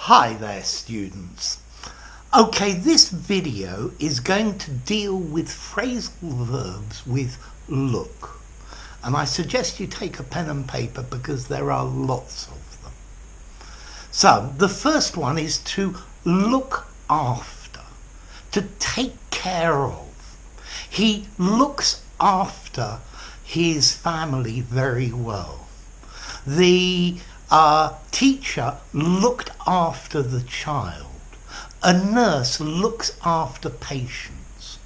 Hi there, students. Okay, this video is going to deal with phrasal verbs with look. And I suggest you take a pen and paper because there are lots of them. So, the first one is to look after, to take care of. He looks after his family very well. The teacher looked after the child. A nurse looks after patients.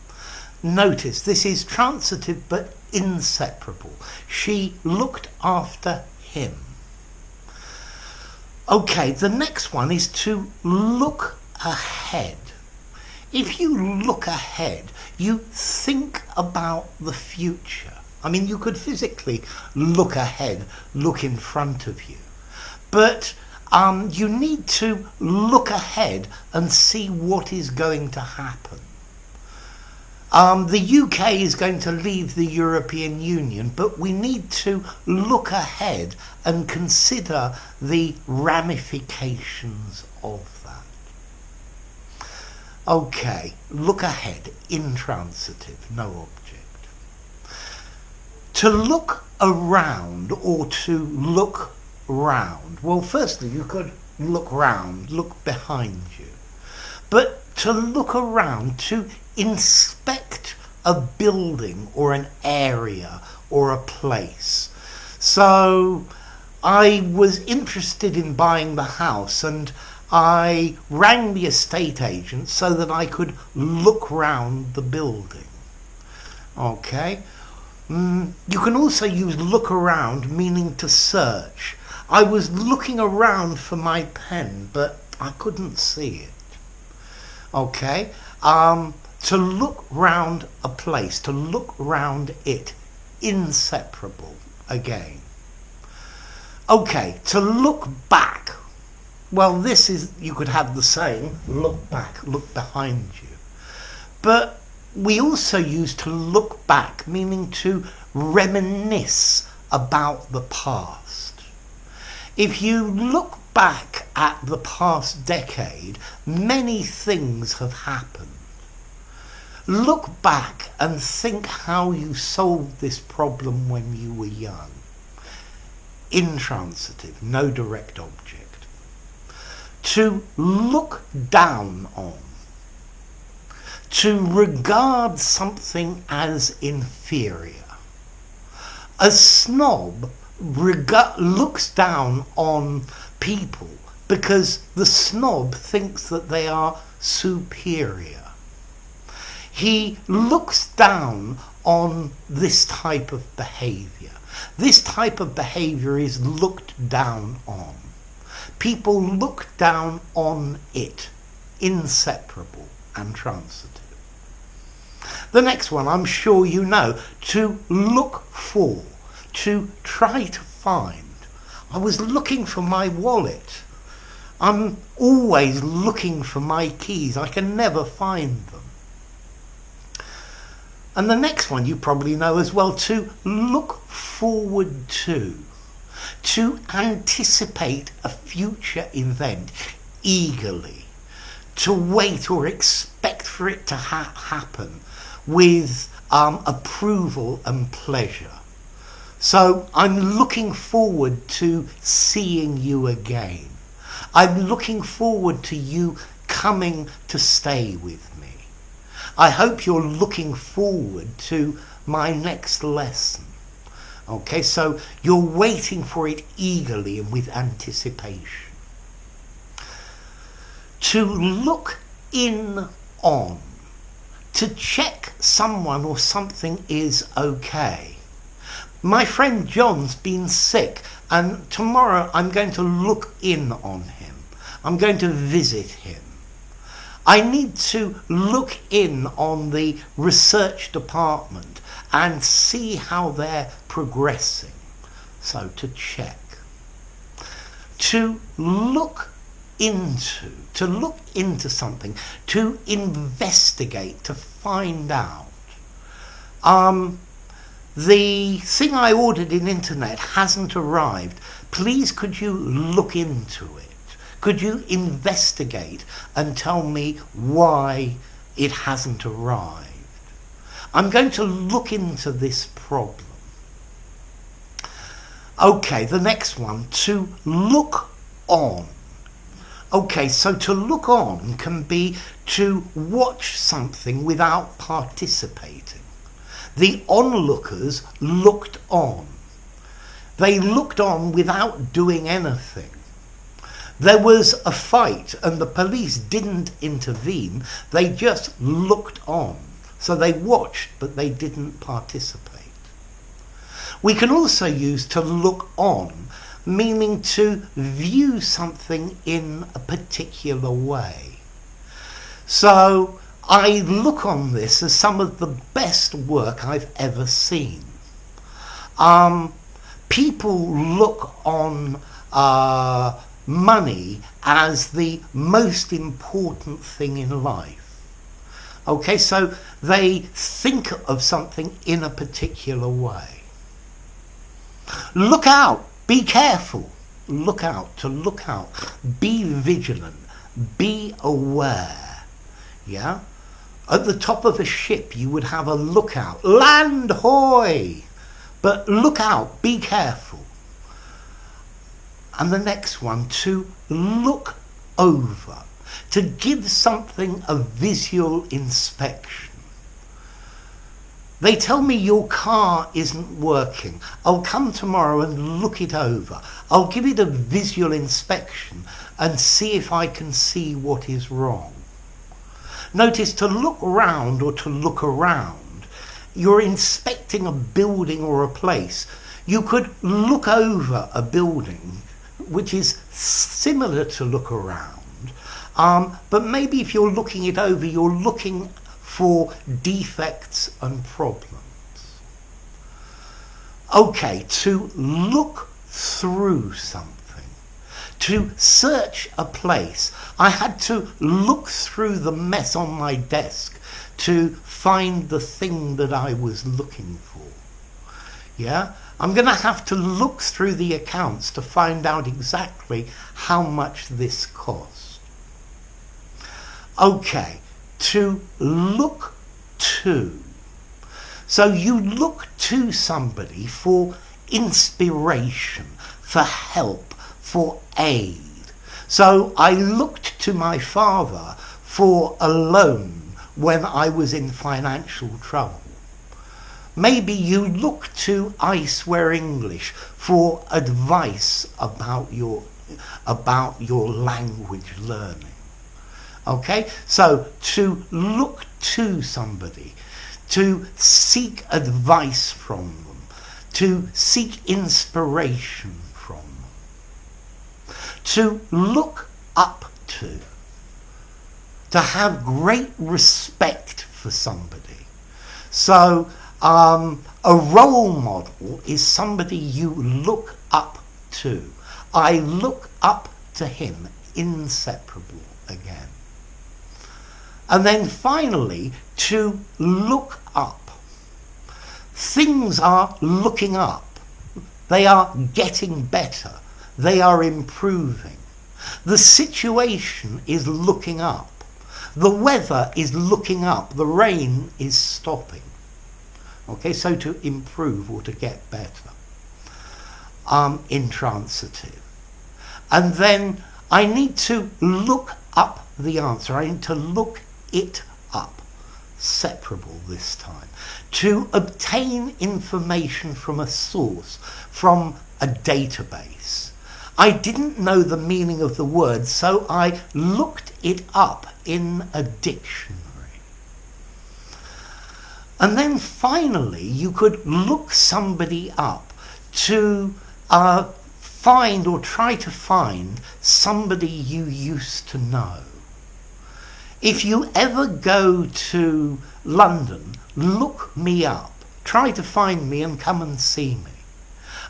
Notice this is transitive but inseparable. She looked after him. Okay, the next one is to look ahead. If you look ahead, you think about the future. I mean, you could physically look ahead, look in front of you. But you need to look ahead and see what is going to happen. The UK is going to leave the European Union, but we need to look ahead and consider the ramifications of that. Okay, look ahead, intransitive, no object. To look around or to look round. Well, firstly, you could look round, look behind you. But to look around, to inspect a building or an area or a place. So I was interested in buying the house and I rang the estate agent so that I could look round the building. Okay. You can also use look around, meaning to search. I was looking around for my pen, but I couldn't see it. Okay, to look round a place, to look round it, inseparable again. Okay, to look back. Well, this is, you could have the same, look back, look behind you. But we also use to look back, meaning to reminisce about the past. If you look back at the past decade, many things have happened. Look back and think how you solved this problem when you were young. Intransitive, no direct object. To look down on. To regard something as inferior. A snob looks down on people because the snob thinks that they are superior. He looks down on this type of behavior. This type of behavior is looked down on. People look down on it, inseparable and transitive. The next one, I'm sure you know, to look for. To try to find. I was looking for my wallet. I'm always looking for my keys. I can never find them. And the next one you probably know as well, to look forward to. To anticipate a future event eagerly. To wait or expect for it to happen with approval and pleasure. So I'm looking forward to seeing you again. I'm looking forward to you coming to stay with me. I hope you're looking forward to my next lesson. Okay, so you're waiting for it eagerly and with anticipation. To look in on. To check someone or something is okay. My friend John's been sick and tomorrow I'm going to look in on him. I'm going to visit him. I need to look in on the research department and see how they're progressing. So to check. To look into something, to investigate, to find out. The thing I ordered in internet hasn't arrived. Please could you look into it? Could you investigate and tell me why it hasn't arrived? I'm going to look into this problem. Okay, the next one, to look on. Okay, so to look on can be to watch something without participating. The onlookers looked on. They looked on without doing anything. There was a fight and the police didn't intervene. They just looked on. So they watched, but they didn't participate. We can also use to look on, meaning to view something in a particular way. So I look on this as some of the best work I've ever seen. People look on money as the most important thing in life. Okay, so they think of something in a particular way. Look out, be careful. Look out, to look out. Be vigilant, be aware. Yeah? At the top of a ship you would have a lookout. Land hoy! But look out, be careful. And the next one, to look over. To give something a visual inspection. They tell me your car isn't working. I'll come tomorrow and look it over. I'll give it a visual inspection and see if I can see what is wrong. Notice, to look round or to look around, you're inspecting a building or a place. You could look over a building, which is similar to look around. But maybe if you're looking it over, you're looking for defects and problems. Okay, to look through something. To search a place. I had to look through the mess on my desk to find the thing that I was looking for. Yeah? I'm going to have to look through the accounts to find out exactly how much this cost. Okay, to look to. So you look to somebody for inspiration, for help, for aid. So I looked to my father for a loan when I was in financial trouble. Maybe you look to I Swear English for advice about your language learning. Okay, so to look to somebody, to seek advice from them, to seek inspiration from them, to look up to have great respect for somebody. So a role model is somebody you look up to. I look up to him, inseparable again. And then finally, to look up. Things are looking up. They are getting better. They are improving. The situation is looking up. The weather is looking up. The rain is stopping. Okay, so to improve or to get better. Intransitive. And then I need to look up the answer. I need to look it up. Separable this time. To obtain information from a source, from a database. I didn't know the meaning of the word, so I looked it up in a dictionary. And then finally, you could look somebody up to find or try to find somebody you used to know. If you ever go to London, look me up. Try to find me and come and see me.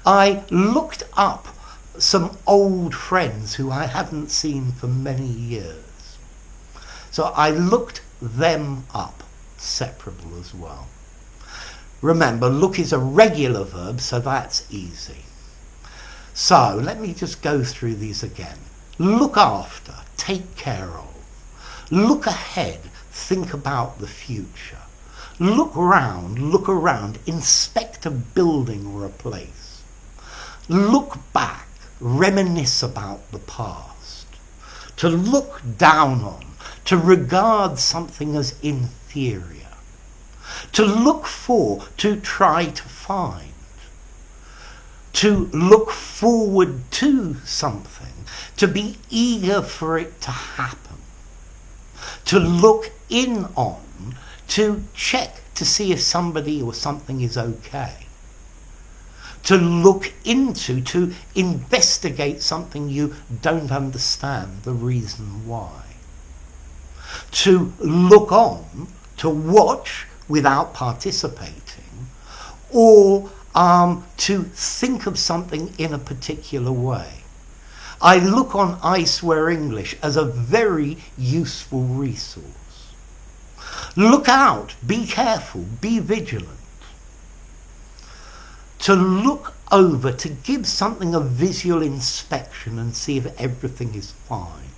I looked up some old friends who I hadn't seen for many years. So I looked them up, separable as well. Remember, look is a regular verb, so that's easy. So let me just go through these again. look after, take care of. Look ahead, think about the future. Look around, inspect a building or a place. Look back, reminisce about the past. To look down on, to regard something as inferior. To look for, to try to find. To look forward to something, to be eager for it to happen. To look in on, to check to see if somebody or something is okay. To look into, to investigate something you don't understand the reason why. To look on, to watch without participating, or to think of something in a particular way. I look on I Swear English as a very useful resource. Look out, be careful, be vigilant. To look over, to give something a visual inspection and see if everything is fine.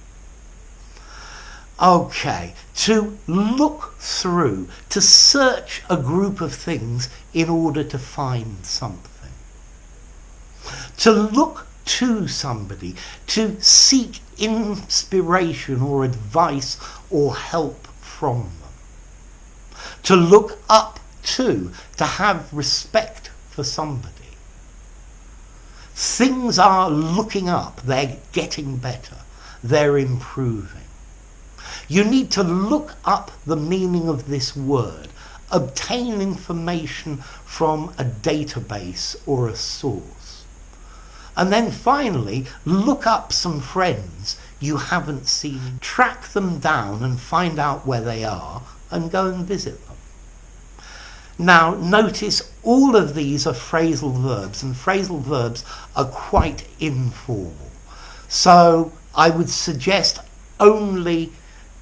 Okay, to look through, to search a group of things in order to find something. To look to somebody, to seek inspiration or advice or help from them. To look up to have respect for somebody. Things are looking up, they're getting better, they're improving. You need to look up the meaning of this word, obtain information from a database or a source. And then finally, look up some friends you haven't seen, track them down and find out where they are and go and visit them. Now notice all of these are phrasal verbs, and phrasal verbs are quite informal. So I would suggest only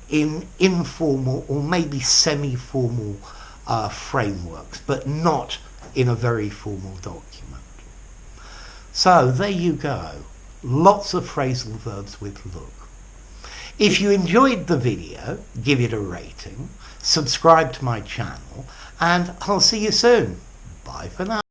in informal or maybe semi-formal frameworks, but not in a very formal document. So there you go. Lots of phrasal verbs with look. If you enjoyed the video, give it a rating, subscribe to my channel, and I'll see you soon. Bye for now.